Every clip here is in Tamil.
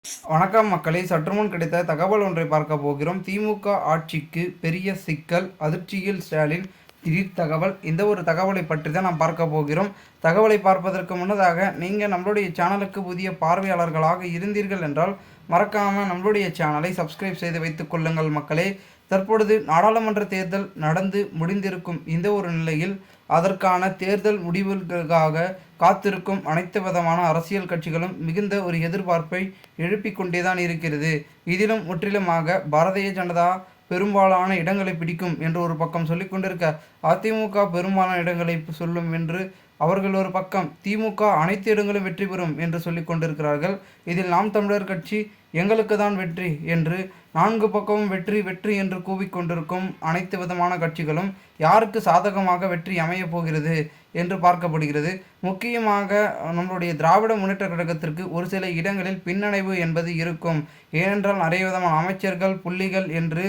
வணக்கம் மக்களே, சற்றுமுன் கிடைத்த தகவல் ஒன்றை பார்க்க போகிறோம். திமுக ஆட்சிக்கு பெரிய சிக்கல், அதிர்ச்சியில் ஸ்டாலின் திடீர் தகவல். இந்த ஒரு தகவலை பற்றி தான் நாம் பார்க்க போகிறோம். தகவலை பார்ப்பதற்கு முன்னதாக நீங்கள் நம்மளுடைய சேனலுக்கு புதிய பார்வையாளர்களாக இருந்தீர்கள் என்றால் மறக்காமல் நம்மளுடைய சேனலை சப்ஸ்கிரைப் செய்து வைத்துக் கொள்ளுங்கள் மக்களே. தற்பொழுது நாடாளுமன்ற தேர்தல் நடந்து முடிந்திருக்கும் இந்த ஒரு நிலையில் அதற்கான தேர்தல் முடிவுகளுக்காக காத்திருக்கும் அனைத்து விதமான அரசியல் கட்சிகளும் மிகுந்த ஒரு எதிர்பார்ப்பை எழுப்பிக் கொண்டேதான் இருக்கிறது. இதிலும் முற்றிலுமாக பாரதிய ஜனதா பெரும்பாலான இடங்களை பிடிக்கும் என்று ஒரு பக்கம் சொல்லிக் கொண்டிருக்க, அதிமுக பெரும்பாலான இடங்களை சொல்லும் என்று அவர்கள் ஒரு பக்கம், திமுக அனைத்து இடங்களும் வெற்றி பெறும் என்று சொல்லிக் கொண்டிருக்கிறார்கள். இதில் நாம் தமிழர் கட்சி எங்களுக்கு தான் வெற்றி என்று நான்கு பக்கமும் வெற்றி வெற்றி என்று கூவிக்கொண்டிருக்கும் அனைத்து விதமான கட்சிகளும் யாருக்கு சாதகமாக வெற்றி அமையப் போகிறது என்று பார்க்கப்படுகிறது. முக்கியமாக நம்மளுடைய திராவிட முன்னேற்ற கழகத்திற்கு ஒரு சில இடங்களில் பின்னடைவு என்பது இருக்கும். ஏனென்றால் நிறைய விதமான அமைச்சர்கள் புள்ளிகள் என்று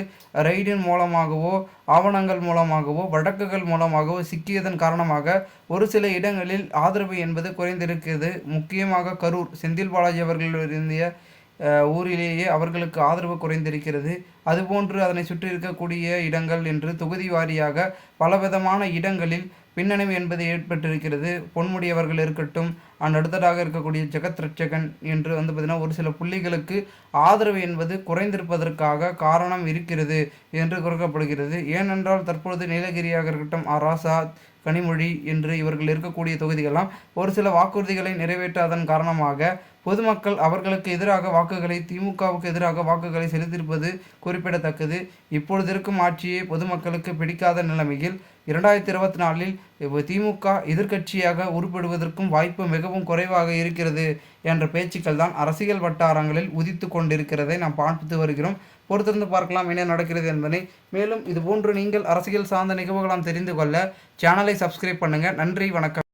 ரெய்டின் மூலமாகவோ ஆவணங்கள் மூலமாகவோ வழக்குகள் மூலமாகவோ சிக்கியதன் காரணமாக ஒரு சில இடங்களில் ஆதரவு என்பது குறைந்திருக்கிறது. முக்கியமாக கரூர் செந்தில் பாலாஜி அவர்கள் இருந்த ஊரிலேயே அவர்களுக்கு ஆதரவு குறைந்திருக்கிறது. அதுபோன்று அதனை சுற்றி இருக்கக்கூடிய இடங்கள் என்று தொகுதி வாரியாக பலவிதமான இடங்களில் பின்னடைவு என்பது ஏற்பட்டிருக்கிறது. பொன்முடி அவர்கள் இருக்கட்டும், அடுத்ததாக இருக்கக்கூடிய ஜெகத் ரட்சகன் என்று பார்த்திங்கன்னா ஒரு சில புள்ளிகளுக்கு ஆதரவு என்பது குறைந்திருப்பதற்காக காரணம் இருக்கிறது என்று கூறப்படுகிறது. ஏனென்றால் தற்பொழுது நீலகிரியாக இருக்கட்டும், ராசா, கனிமொழி என்று இவர்கள் இருக்கக்கூடிய தொகுதிகளெல்லாம் ஒரு சில வாக்குறுதிகளை நிறைவேற்றாதன் காரணமாக பொதுமக்கள் அவர்களுக்கு எதிராக வாக்குகளை, திமுகவுக்கு எதிராக வாக்குகளை செலுத்தியிருப்பது குறிப்பிடத்தக்கது. இப்பொழுது இருக்கும் ஆட்சியை பொதுமக்களுக்கு பிடிக்காத நிலைமையில் 2024 திமுக எதிர்க்கட்சியாக உருப்படுவதற்கும் வாய்ப்பு மிகவும் குறைவாக இருக்கிறது என்ற பேச்சுக்கள் தான் அரசியல் வட்டாரங்களில் உதித்து கொண்டிருக்கிறதை நாம் பார்த்து வருகிறோம். பொறுத்திருந்து பார்க்கலாம் என்ன நடக்கிறது என்பதை. மேலும் இதுபோன்று நீங்கள் அரசியல் சார்ந்த நிகழ்வுகளாம் தெரிந்து கொள்ள சேனலை சப்ஸ்கிரைப் பண்ணுங்கள். நன்றி, வணக்கம்.